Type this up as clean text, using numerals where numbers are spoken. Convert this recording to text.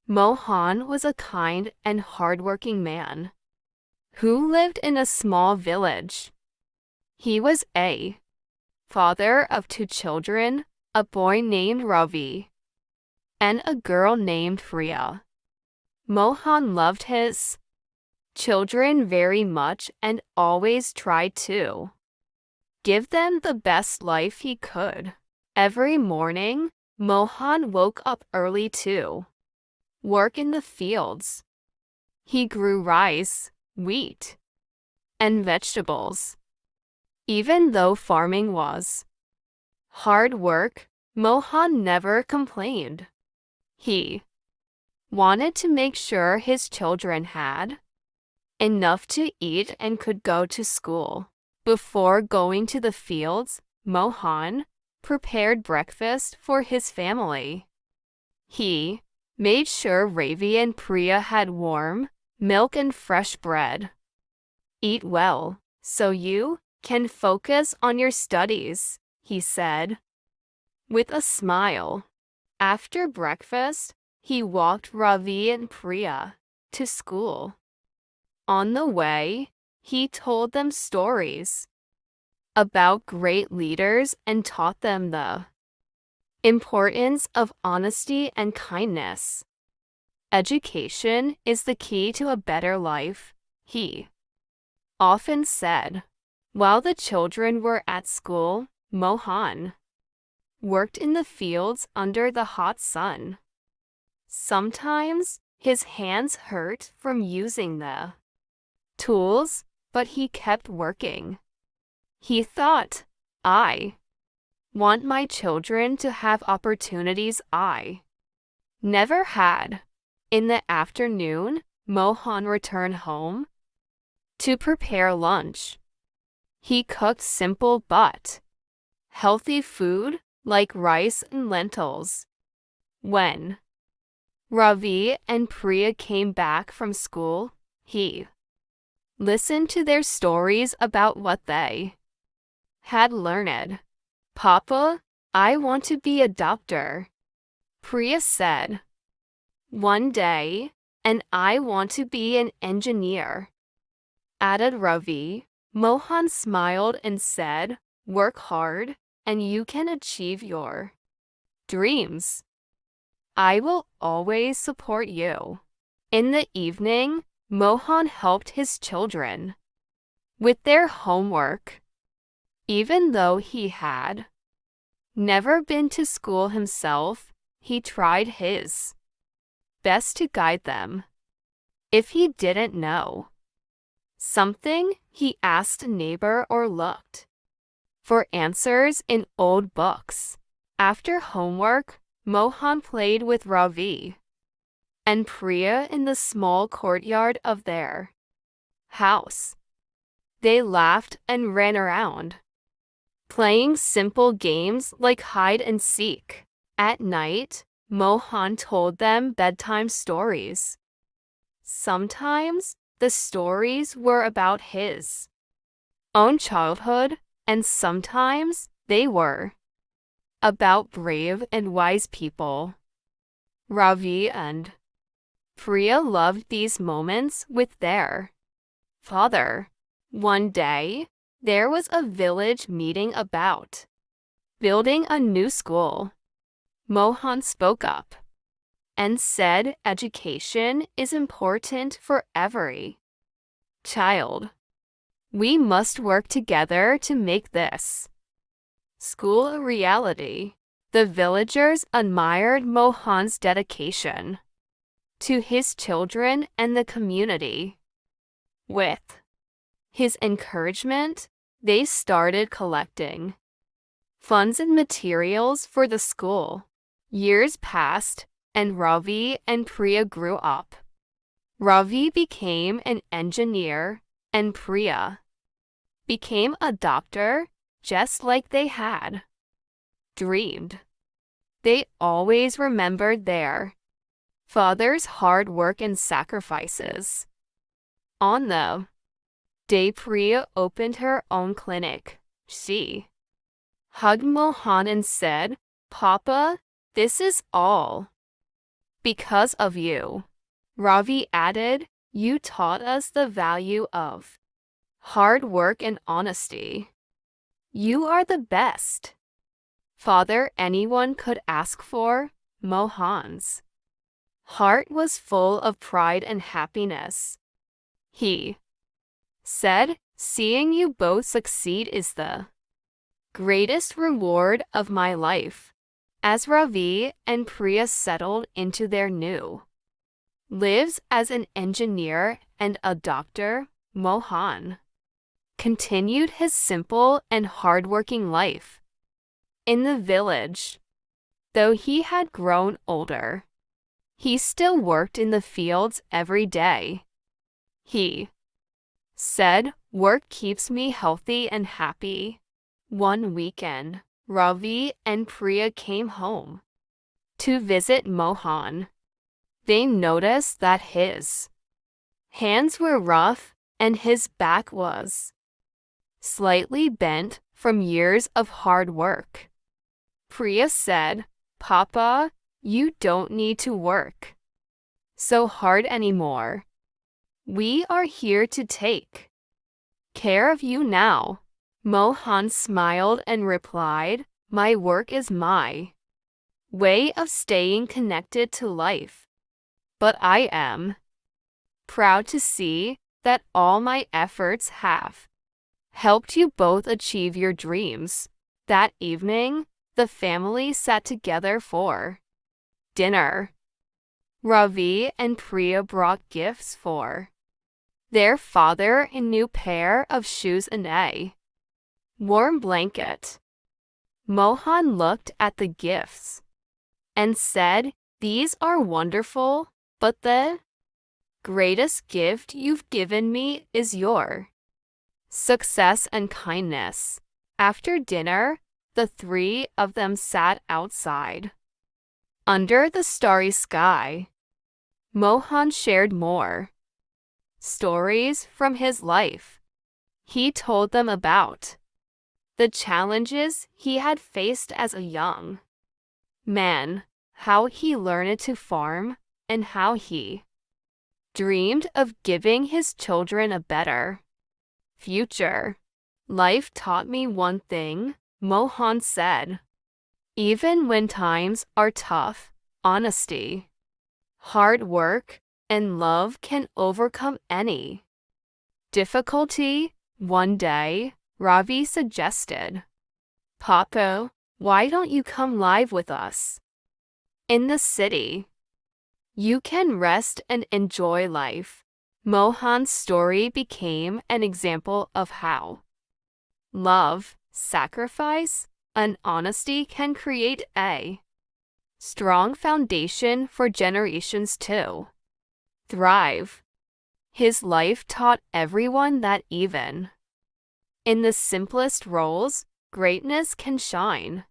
Mohan was a kind and hardworking man who lived in a small village. He was a father of two children, a boy named Ravi and a girl named Priya. Mohan loved his children very much and always tried to give them the best life he could. Every morning, Mohan woke up early to work in the fields. He grew rice, wheat, and vegetables. Even though farming was hard work, Mohan never complained. He wanted to make sure his children had enough to eat and could go to school. Before going to the fields, Mohan prepared breakfast for his family. He made sure Ravi and Priya had warm milk and fresh bread. Eat well, so you can focus on your studies, he said, with a smile. After breakfast, he walked Ravi and Priya to school. On the way, he told them stories about great leaders and taught them the importance of honesty and kindness. Education is the key to a better life, he often said. While the children were at school, Mohan worked in the fields under the hot sun. Sometimes his hands hurt from using the tools, but he kept working. He thought, I want my children to have opportunities I never had. In the afternoon, Mohan returned home to prepare lunch. He cooked simple but healthy food like rice and lentils. When Ravi and Priya came back from school, he listened to their stories about what they had learned. Papa, I want to be a doctor, Priya said one day, and I want to be an engineer, added Ravi. Mohan smiled and said, work hard, and you can achieve your dreams. I will always support you. In the evening, Mohan helped his children with their homework. Even though he had never been to school himself, he tried his best to guide them. If he didn't know something, he asked a neighbor or looked for answers in old books. After homework, Mohan played with Ravi and Priya in the small courtyard of their house. They laughed and ran around, playing simple games like hide and seek. At night, Mohan told them bedtime stories. Sometimes the stories were about his own childhood, and sometimes they were about brave and wise people. Ravi and Priya loved these moments with their father. One day, there was a village meeting about building a new school. Mohan spoke up and said education is important for every child. We must work together to make this school a reality. The villagers admired Mohan's dedication to his children and the community. With his encouragement, they started collecting funds and materials for the school. Years passed, and Ravi and Priya grew up. Ravi became an engineer, and Priya became a doctor, just like they had dreamed. They always remembered their father's hard work and sacrifices. On the day Priya opened her own clinic, she hugged Mohan and said, Papa, this is all Because of you. Ravi added, you taught us the value of hard work and honesty. You are the best father anyone could ask for. Mohan's heart was full of pride and happiness. He said, seeing you both succeed is the greatest reward of my life. As Ravi and Priya settled into their new lives as an engineer and a doctor, Mohan continued his simple and hardworking life in the village. Though he had grown older, he still worked in the fields every day. He said, work keeps me healthy and happy. One weekend, Ravi and Priya came home to visit Mohan. They noticed that his hands were rough and his back was slightly bent from years of hard work. Priya said, Papa, you don't need to work so hard anymore. We are here to take care of you now. Mohan smiled and replied, my work is my way of staying connected to life. But I am proud to see that all my efforts have helped you both achieve your dreams. That evening, the family sat together for dinner. Ravi and Priya brought gifts for their father, a new pair of shoes and a warm blanket. Mohan looked at the gifts and said, these are wonderful, but the greatest gift you've given me is your success and kindness. After dinner, the three of them sat outside under the starry sky. Mohan shared more stories from his life. He told them about the challenges he had faced as a young man, how he learned to farm, and how he dreamed of giving his children a better future. Life taught me one thing, Mohan said. Even when times are tough, honesty, hard work, and love can overcome any difficulty. One day, Ravi suggested, Papa, why don't you come live with us in the city? You can rest and enjoy life. Mohan's story became an example of how love, sacrifice, and honesty can create a strong foundation for generations to thrive. His life taught everyone that even in the simplest roles, greatness can shine.